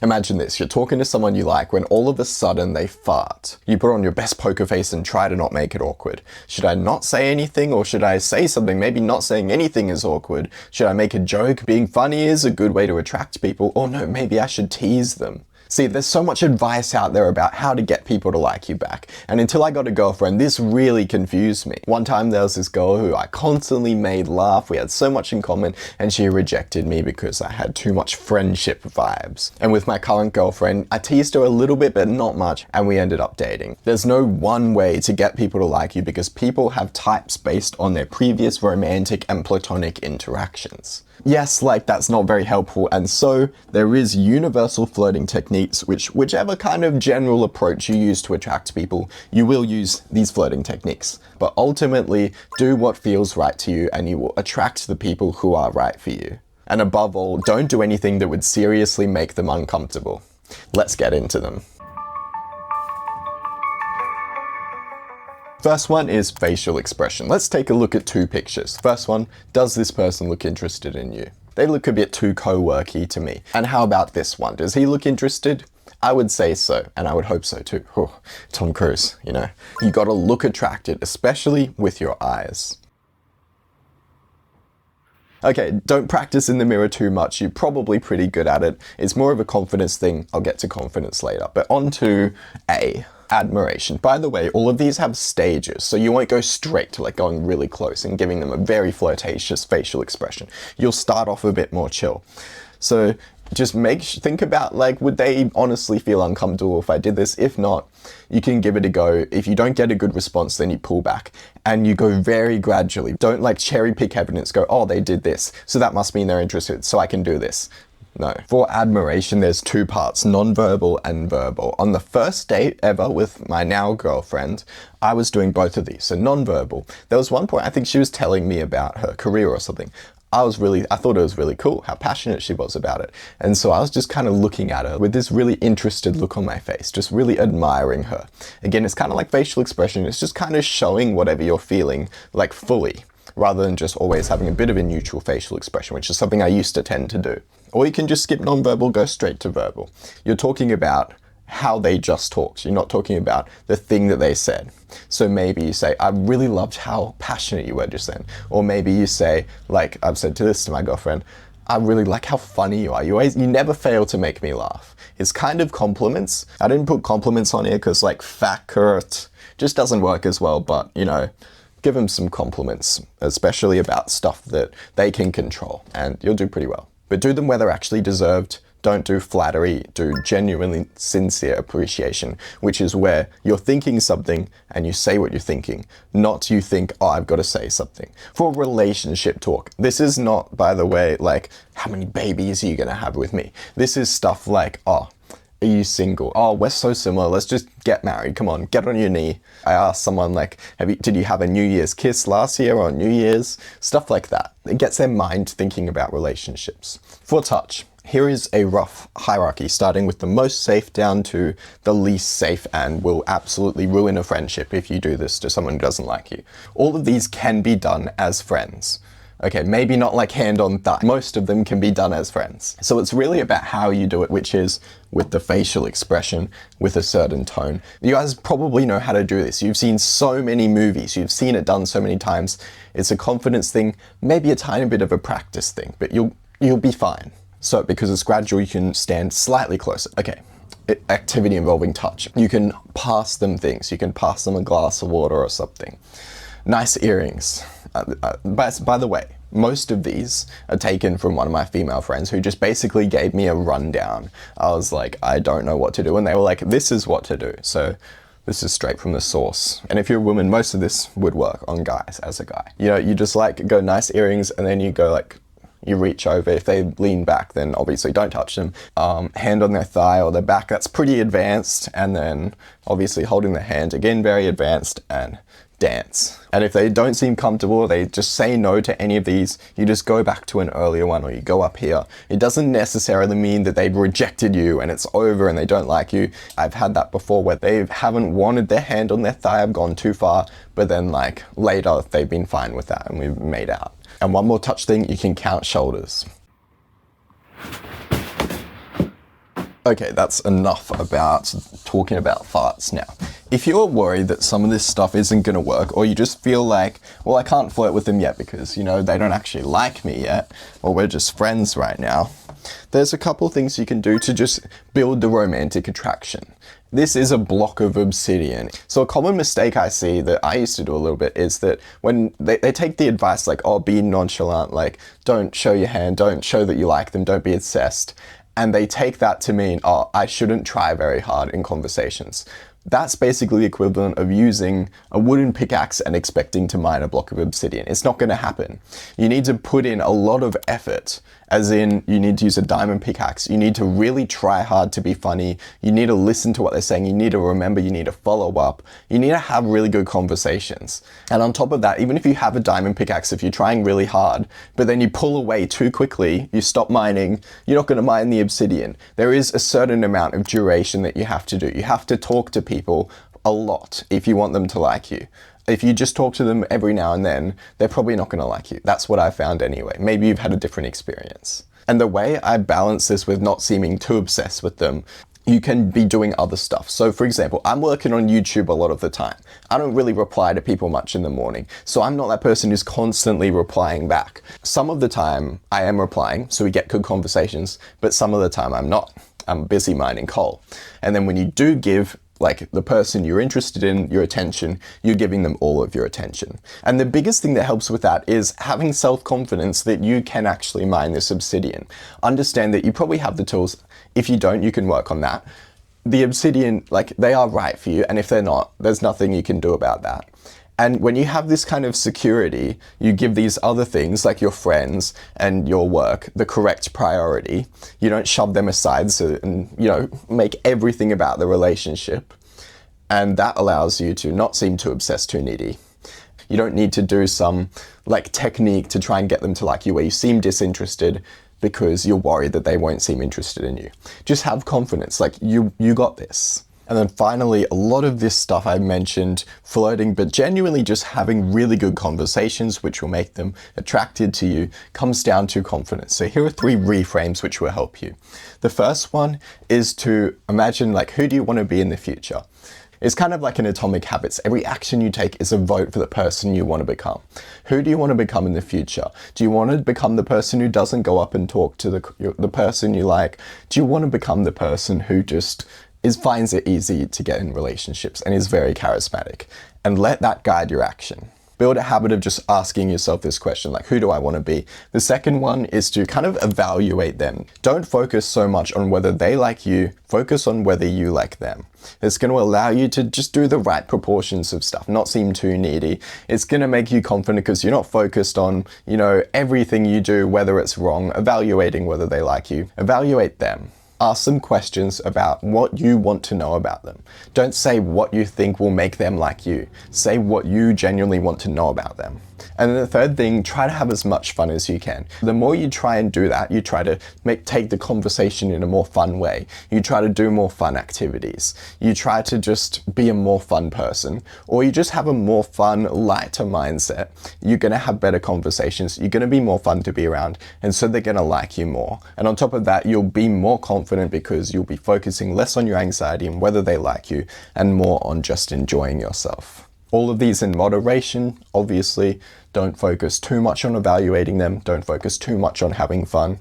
Imagine this, you're talking to someone you like when all of a sudden they fart. You put on your best poker face and try to not make it awkward. Should I not say anything or should I say something? Maybe not saying anything is awkward. Should I make a joke? Being funny is a good way to attract people. Or no, maybe I should tease them. See, there's so much advice out there about how to get people to like you back. And until I got a girlfriend, this really confused me. One time there was this girl who I constantly made laugh. We had so much in common and she rejected me because I had too much friendship vibes. And with my current girlfriend, I teased her a little bit, but not much, and we ended up dating. There's no one way to get people to like you because people have types based on their previous romantic and platonic interactions. Yes, like that's not very helpful, and so there is universal flirting techniques, whichever kind of general approach you use to attract people, you will use these flirting techniques. But ultimately, do what feels right to you and you will attract the people who are right for you. And above all, don't do anything that would seriously make them uncomfortable. Let's get into them. First one is facial expression. Let's take a look at two pictures. First one, does this person look interested in you? They look a bit too co-worky to me. And how about this one? Does he look interested? I would say so, and I would hope so too. Oh, Tom Cruise, you know. You gotta look attracted, especially with your eyes. Okay, don't practice in the mirror too much. You're probably pretty good at it. It's more of a confidence thing. I'll get to confidence later. But on to A. Admiration. By the way, all of these have stages, so you won't go straight to like going really close and giving them a very flirtatious facial expression. You'll start off a bit more chill. So just think about like, would they honestly feel uncomfortable if I did this? If not, you can give it a go. If you don't get a good response, then you pull back and you go very gradually. Don't like cherry pick evidence, go, oh, they did this, so that must mean they're interested, so I can do this. No. For admiration, there's two parts, non-verbal and verbal. On the first date ever with my now girlfriend, I was doing both of these. So non-verbal. There was one point, I think she was telling me about her career or something. I thought it was really cool how passionate she was about it. And so I was just kind of looking at her with this really interested look on my face, just really admiring her. Again, it's kind of like facial expression. It's just kind of showing whatever you're feeling, like fully, rather than just always having a bit of a neutral facial expression, which is something I used to tend to do. Or you can just skip non-verbal, go straight to verbal. You're talking about how they just talked. You're not talking about the thing that they said. So maybe you say, I really loved how passionate you were just then. Or maybe you say, like I've said this to my girlfriend, I really like how funny you are. You never fail to make me laugh. It's kind of compliments. I didn't put compliments on here because like flirt just doesn't work as well, but you know, give them some compliments, especially about stuff that they can control, and you'll do pretty well. But do them where they're actually deserved. Don't do flattery, do genuinely sincere appreciation, which is where you're thinking something and you say what you're thinking, not you think, oh, I've got to say something. For relationship talk, this is not, by the way, like, how many babies are you going to have with me? This is stuff like, oh, are you single? Oh, we're so similar. Let's just get married. Come on, get on your knee. I asked someone like, did you have a New Year's kiss last year or New Year's? Stuff like that. It gets their mind thinking about relationships. For touch, here is a rough hierarchy, starting with the most safe down to the least safe and will absolutely ruin a friendship if you do this to someone who doesn't like you. All of these can be done as friends. Okay, maybe not like hand on thigh. Most of them can be done as friends. So it's really about how you do it, which is with the facial expression, with a certain tone. You guys probably know how to do this. You've seen so many movies. You've seen it done so many times. It's a confidence thing, maybe a tiny bit of a practice thing, but you'll be fine. So because it's gradual, you can stand slightly closer. Okay. Activity involving touch. You can pass them things. You can pass them a glass of water or something. Nice earrings. By the way, most of these are taken from one of my female friends who just basically gave me a rundown. I was like, I don't know what to do. And they were like, this is what to do. So this is straight from the source. And if you're a woman, most of this would work on guys as a guy. You know, you just like go nice earrings and then you go like, you reach over. If they lean back, then obviously don't touch them. Hand on their thigh or their back, that's pretty advanced. And then obviously holding the hand, again, very advanced, and dance. And if they don't seem comfortable, they just say no to any of these, you just go back to an earlier one or you go up here. It doesn't necessarily mean that they've rejected you and it's over and they don't like you. I've had that before where they haven't wanted their hand on their thigh, I've gone too far, but then like later they've been fine with that and we've made out. And one more touch thing, you can count shoulders. Okay, that's enough about talking about farts now. If you're worried that some of this stuff isn't gonna work, or you just feel like, well, I can't flirt with them yet because, you know, they don't actually like me yet, or we're just friends right now, there's a couple things you can do to just build the romantic attraction. This is a block of obsidian. So a common mistake I see that I used to do a little bit is that when they take the advice like, oh, be nonchalant, like don't show your hand, don't show that you like them, don't be obsessed. And they take that to mean, oh, I shouldn't try very hard in conversations. That's basically the equivalent of using a wooden pickaxe and expecting to mine a block of obsidian. It's not going to happen. You need to put in a lot of effort, as in you need to use a diamond pickaxe. You need to really try hard to be funny. You need to listen to what they're saying. You need to remember, you need to follow up. You need to have really good conversations. And on top of that, even if you have a diamond pickaxe, if you're trying really hard, but then you pull away too quickly, you stop mining, you're not going to mine the obsidian. There is a certain amount of duration that you have to do. You have to talk to people a lot if you want them to like you. If you just talk to them every now and then, they're probably not going to like you. That's what I found anyway. Maybe you've had a different experience. And the way I balance this with not seeming too obsessed with them, you can be doing other stuff. So for example, I'm working on YouTube a lot of the time. I don't really reply to people much in the morning. So I'm not that person who's constantly replying back. Some of the time I am replying, so we get good conversations, but some of the time I'm not. I'm busy mining coal. And then when you do give like the person you're interested in your attention, you're giving them all of your attention. And the biggest thing that helps with that is having self-confidence that you can actually mine this obsidian. Understand that you probably have the tools. If you don't, you can work on that. The obsidian, like they are right for you. And if they're not, there's nothing you can do about that. And when you have this kind of security, you give these other things like your friends and your work the correct priority. You don't shove them aside and, you know, make everything about the relationship. And that allows you to not seem too obsessed, too needy. You don't need to do some like technique to try and get them to like you where you seem disinterested because you're worried that they won't seem interested in you. Just have confidence, like you got this. And then finally, a lot of this stuff I mentioned, flirting, but genuinely just having really good conversations, which will make them attracted to you, comes down to confidence. So here are 3 reframes which will help you. The first one is to imagine like, who do you want to be in the future? It's kind of like in Atomic Habits. Every action you take is a vote for the person you want to become. Who do you want to become in the future? Do you want to become the person who doesn't go up and talk to the person you like? Do you want to become the person who just finds it easy to get in relationships and is very charismatic? And let that guide your action. Build a habit of just asking yourself this question, like, who do I want to be? The second one is to kind of evaluate them. Don't focus so much on whether they like you, focus on whether you like them. It's going to allow you to just do the right proportions of stuff, not seem too needy. It's going to make you confident because you're not focused on, you know, everything you do, whether it's wrong, evaluating whether they like you. Evaluate them. Ask them questions about what you want to know about them. Don't say what you think will make them like you. Say what you genuinely want to know about them. And then the third thing, try to have as much fun as you can. The more you try and do that, you try to take the conversation in a more fun way. You try to do more fun activities. You try to just be a more fun person, or you just have a more fun, lighter mindset. You're gonna have better conversations. You're gonna be more fun to be around, and so they're gonna like you more. And on top of that, you'll be more confident because you'll be focusing less on your anxiety and whether they like you, and more on just enjoying yourself. All of these in moderation, obviously. Don't focus too much on evaluating them. Don't focus too much on having fun,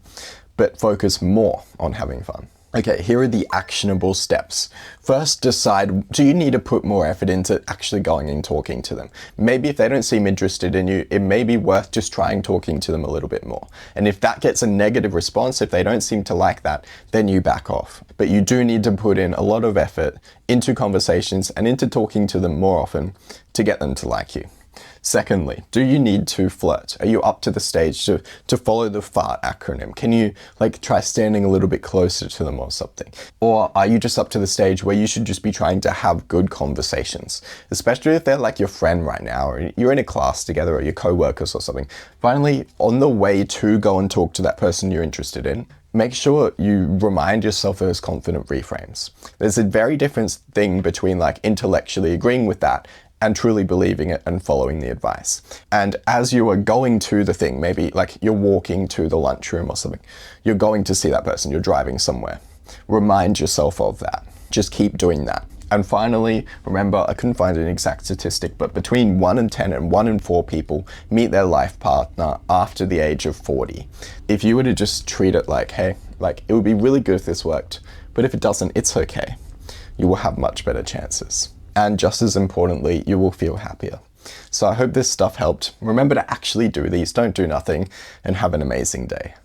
but focus more on having fun. Okay, here are the actionable steps. First, decide, do you need to put more effort into actually going and talking to them? Maybe if they don't seem interested in you, it may be worth just trying talking to them a little bit more. And if that gets a negative response, if they don't seem to like that, then you back off. But you do need to put in a lot of effort into conversations and into talking to them more often to get them to like you. Secondly, do you need to flirt? Are you up to the stage to follow the fart acronym? Can you like try standing a little bit closer to them or something? Or are you just up to the stage where you should just be trying to have good conversations? Especially if they're like your friend right now, or you're in a class together, or your co-workers or something. Finally, on the way to go and talk to that person you're interested in, make sure you remind yourself of those confident reframes. There's a very different thing between like intellectually agreeing with that and truly believing it and following the advice. And as you are going to the thing, maybe like you're walking to the lunchroom or something, you're going to see that person, you're driving somewhere. Remind yourself of that. Just keep doing that. And finally, remember, I couldn't find an exact statistic, but between 1 in 10 and 1 in 4 people meet their life partner after the age of 40. If you were to just treat it like, hey, like it would be really good if this worked, but if it doesn't, it's okay. You will have much better chances. And just as importantly, you will feel happier. So I hope this stuff helped. Remember to actually do these, don't do nothing, and have an amazing day.